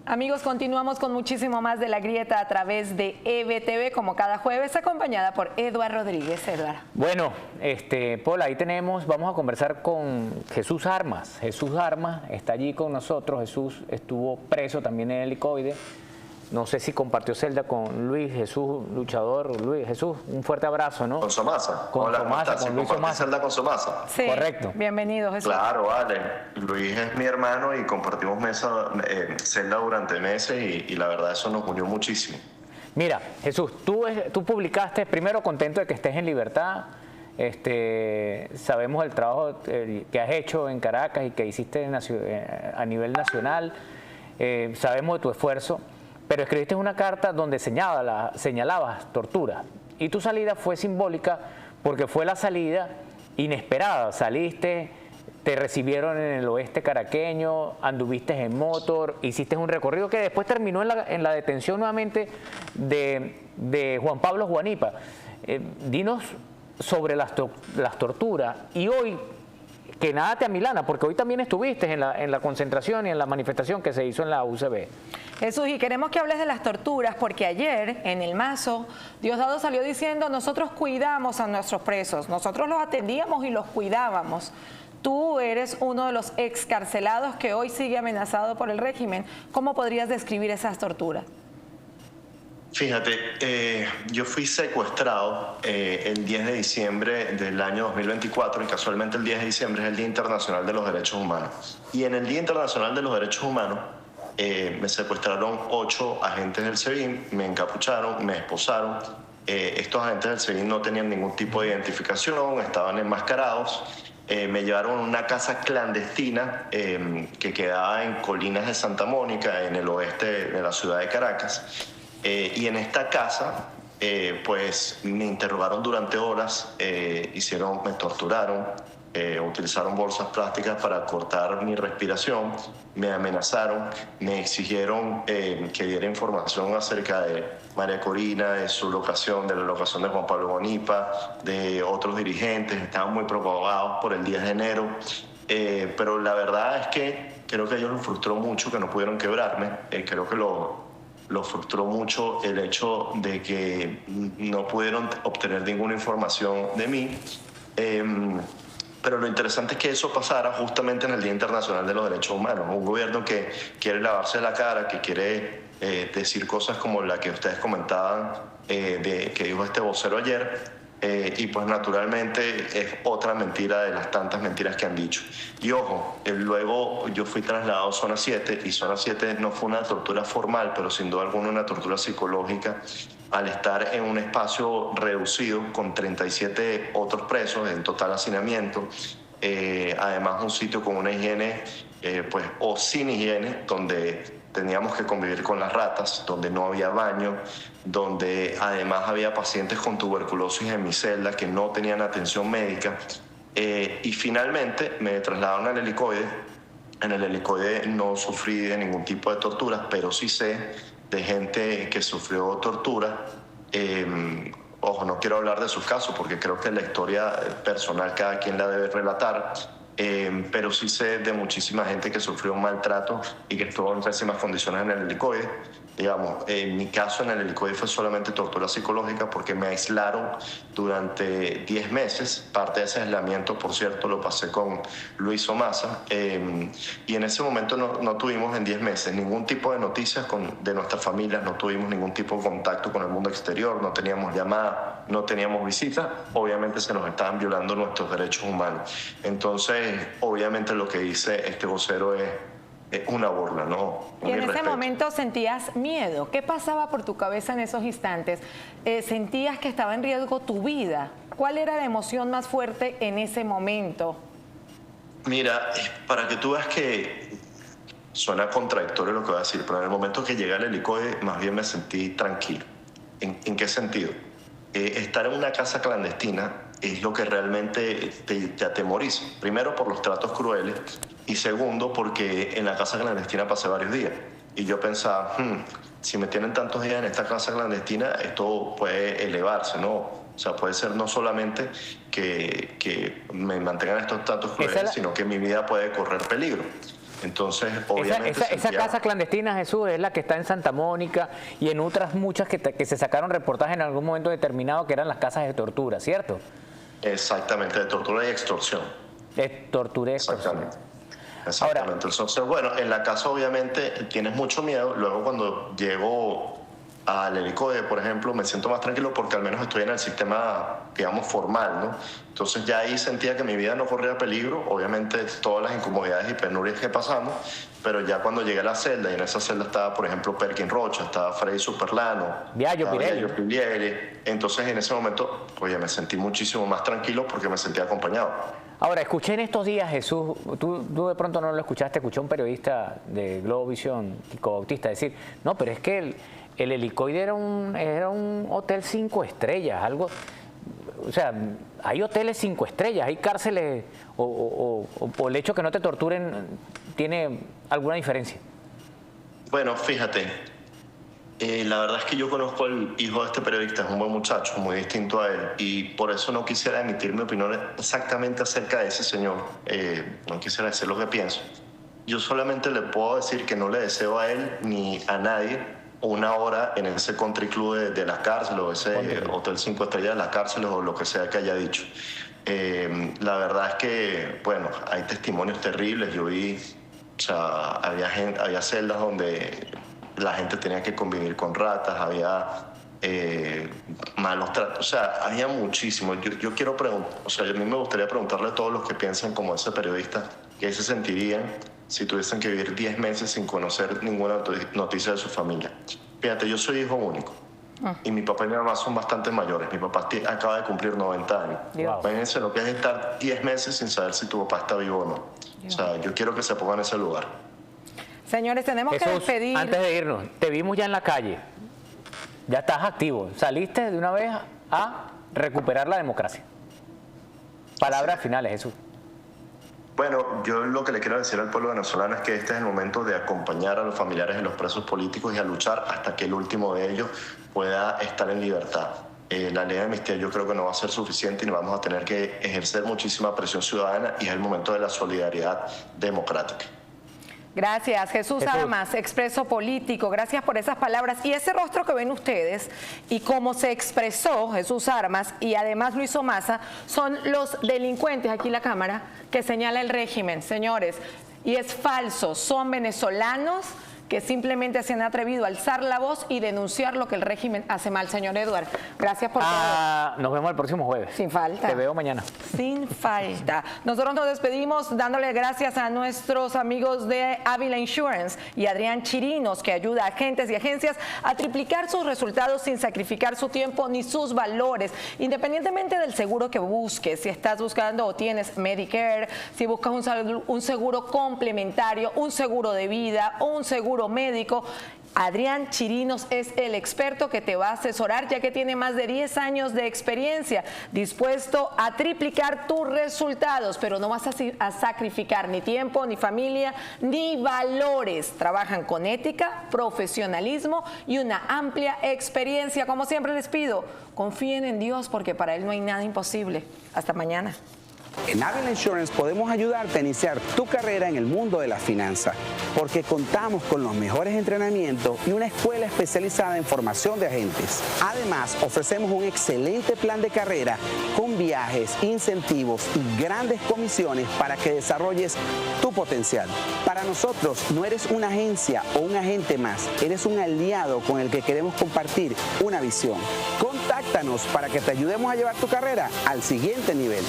Amigos, continuamos con muchísimo más de La Grieta a través de EBTV, como cada jueves, acompañada por Eduard Rodríguez. Eduard. Bueno, Paula, ahí vamos a conversar con Jesús Armas. Jesús Armas está allí con nosotros. Jesús estuvo preso también en el helicoide. No sé si compartió celda con Luis Jesús, luchador. Luis Jesús, un fuerte abrazo, ¿no? Con Somasa. Hola, ¿cómo estás? Con Luis Somasa. Celda con Somasa. Sí, correcto. Bienvenido, Jesús. Claro, vale. Luis es mi hermano y compartimos celda durante meses y la verdad eso nos unió muchísimo. Mira, Jesús, tú publicaste, primero contento de que estés en libertad. Sabemos el trabajo que has hecho en Caracas y que hiciste a nivel nacional. Sabemos de tu esfuerzo. Pero escribiste una carta donde señalabas tortura. Y tu salida fue simbólica porque fue la salida inesperada. Saliste, te recibieron en el oeste caraqueño, anduviste en motor, hiciste un recorrido que después terminó en la detención nuevamente de Juan Pablo Juanipa. Dinos sobre las torturas y hoy, que nada te amilana, porque hoy también estuviste en la concentración y en la manifestación que se hizo en la UCB. Jesús, y queremos que hables de las torturas, porque ayer en el Mazo, Diosdado salió diciendo: nosotros cuidamos a nuestros presos, nosotros los atendíamos y los cuidábamos. Tú eres uno de los excarcelados que hoy sigue amenazado por el régimen. ¿Cómo podrías describir esas torturas? Fíjate, yo fui secuestrado el 10 de diciembre del año 2024 y casualmente el 10 de diciembre es el Día Internacional de los Derechos Humanos. Y en el Día Internacional de los Derechos Humanos me secuestraron 8 agentes del SEBIN, me encapucharon, me esposaron. Estos agentes del SEBIN no tenían ningún tipo de identificación, estaban enmascarados. Me llevaron a una casa clandestina que quedaba en Colinas de Santa Mónica, en el oeste de la ciudad de Caracas. Y en esta casa, pues me interrogaron durante horas, me torturaron, utilizaron bolsas plásticas para cortar mi respiración, me amenazaron, me exigieron que diera información acerca de María Corina, de su locación, de la locación de Juan Pablo Juanipa, de otros dirigentes. Estaban muy preocupados por el 10 de enero, pero la verdad es que creo que a ellos les frustró mucho que no pudieron quebrarme. Creo que lo frustró mucho el hecho de que no pudieron obtener ninguna información de mí. Pero lo interesante es que eso pasara justamente en el Día Internacional de los Derechos Humanos. Un gobierno que quiere lavarse la cara, que quiere decir cosas como la que ustedes comentaban, que dijo este vocero ayer. Y pues naturalmente es otra mentira de las tantas mentiras que han dicho. Y ojo, luego yo fui trasladado a Zona 7 y Zona 7 no fue una tortura formal, pero sin duda alguna una tortura psicológica al estar en un espacio reducido con 37 otros presos en total hacinamiento. Además un sitio con una higiene o sin higiene, donde teníamos que convivir con las ratas, donde no había baño, donde además había pacientes con tuberculosis en mi celda que no tenían atención médica. Y finalmente me trasladaron al helicoide. En el helicoide no sufrí de ningún tipo de torturas, pero sí sé de gente que sufrió tortura. Ojo, no quiero hablar de sus casos porque creo que la historia personal cada quien la debe relatar. Pero sí sé de muchísima gente que sufrió un maltrato y que estuvo en pésimas condiciones en el helicoide. Digamos, en mi caso en el helicoide fue solamente tortura psicológica porque me aislaron durante 10 meses. Parte de ese aislamiento, por cierto, lo pasé con Luis Somasa. Y en ese momento no tuvimos en 10 meses ningún tipo de noticias de nuestras familias, no tuvimos ningún tipo de contacto con el mundo exterior, no teníamos llamadas, no teníamos visitas. Obviamente se nos estaban violando nuestros derechos humanos. Entonces, obviamente lo que dice este vocero es una burla, ¿no? Y en ese momento sentías miedo. ¿Qué pasaba por tu cabeza en esos instantes? ¿Sentías que estaba en riesgo tu vida? ¿Cuál era la emoción más fuerte en ese momento? Mira, para que tú veas que suena contradictorio lo que voy a decir, pero en el momento que llegué al helicoide, más bien me sentí tranquilo. ¿En qué sentido? Estar en una casa clandestina es lo que realmente te atemoriza. Primero, por los tratos crueles, y segundo, porque en la casa clandestina pasé varios días. Y yo pensaba, si me tienen tantos días en esta casa clandestina, esto puede elevarse, ¿no? O sea, puede ser no solamente que me mantengan estos tratos crueles, sino que mi vida puede correr peligro. Entonces, obviamente... Esa casa clandestina, Jesús, es la que está en Santa Mónica y en otras muchas que se sacaron reportajes en algún momento determinado que eran las casas de tortura, ¿cierto? Exactamente, de tortura y extorsión. De tortura y extorsión. Exactamente. Ahora, Entonces, bueno, en la casa obviamente tienes mucho miedo. Luego cuando llego al helicoide, por ejemplo, me siento más tranquilo porque al menos estoy en el sistema, digamos, formal, ¿no? Entonces ya ahí sentía que mi vida no corría peligro, obviamente todas las incomodidades y penurias que pasamos, pero ya cuando llegué a la celda, y en esa celda estaba, por ejemplo, Perkin Rocha, estaba Freddy Superlano, Biagio Pilieri, entonces en ese momento, oye, me sentí muchísimo más tranquilo porque me sentía acompañado. Ahora, escuché en estos días, Jesús, tú de pronto no lo escuchaste, escuché a un periodista de Globovisión, Kiko Bautista, decir, no, pero es que el helicoide era un hotel 5 estrellas, algo, o sea, hay hoteles 5 estrellas, hay cárceles, o el hecho que no te torturen, ¿tiene alguna diferencia? Bueno, fíjate, la verdad es que yo conozco al hijo de este periodista, es un buen muchacho, muy distinto a él, y por eso no quisiera emitir mi opinión exactamente acerca de ese señor, no quisiera decir lo que pienso. Yo solamente le puedo decir que no le deseo a él ni a nadie una hora en ese country club de las cárceles o ese hotel 5 estrellas de las cárceles o lo que sea que haya dicho. La verdad es que, bueno, hay testimonios terribles. Yo vi, o sea, había celdas donde la gente tenía que convivir con ratas, había malos tratos, o sea, había muchísimo. Yo quiero preguntar, o sea, a mí me gustaría preguntarle a todos los que piensan como ese periodista, ¿qué se sentirían si tuviesen que vivir 10 meses sin conocer ninguna noticia de su familia? Fíjate, yo soy hijo único y mi papá y mi mamá son bastante mayores. Mi papá acaba de cumplir 90 años. Imagínense lo que es estar 10 meses sin saber si tu papá está vivo o no. O sea, yo quiero que se ponga en ese lugar. Señores, tenemos Jesús, que despedir. Antes de irnos, te vimos ya en la calle, ya estás activo, saliste de una vez a recuperar la democracia. Palabras finales, Jesús. Bueno, yo lo que le quiero decir al pueblo venezolano es que este es el momento de acompañar a los familiares de los presos políticos y a luchar hasta que el último de ellos pueda estar en libertad. La ley de amnistía yo creo que no va a ser suficiente y vamos a tener que ejercer muchísima presión ciudadana y es el momento de la solidaridad democrática. Gracias, Jesús Armas, expreso político, gracias por esas palabras. Y ese rostro que ven ustedes y cómo se expresó Jesús Armas y además Luis Omasa son los delincuentes, aquí la cámara, que señala el régimen, señores. Y es falso, son venezolanos que simplemente se han atrevido a alzar la voz y denunciar lo que el régimen hace mal. Señor Edward, gracias por todo. Nos vemos el próximo jueves. Sin falta. Te veo mañana. Sin falta. Nosotros nos despedimos dándole gracias a nuestros amigos de Ávila Insurance y Adrián Chirinos, que ayuda a agentes y agencias a triplicar sus resultados sin sacrificar su tiempo ni sus valores, independientemente del seguro que busques. Si estás buscando o tienes Medicare, si buscas un seguro complementario, un seguro de vida o un seguro médico, Adrián Chirinos es el experto que te va a asesorar, ya que tiene más de 10 años de experiencia, dispuesto a triplicar tus resultados, pero no vas a sacrificar ni tiempo, ni familia, ni valores. Trabajan con ética, profesionalismo y una amplia experiencia. Como siempre les pido, confíen en Dios porque para Él no hay nada imposible. Hasta mañana. En Ávila Insurance podemos ayudarte a iniciar tu carrera en el mundo de la finanza, porque contamos con los mejores entrenamientos y una escuela especializada en formación de agentes. Además, ofrecemos un excelente plan de carrera con viajes, incentivos y grandes comisiones para que desarrolles tu potencial. Para nosotros no eres una agencia o un agente más, eres un aliado con el que queremos compartir una visión. Contáctanos para que te ayudemos a llevar tu carrera al siguiente nivel.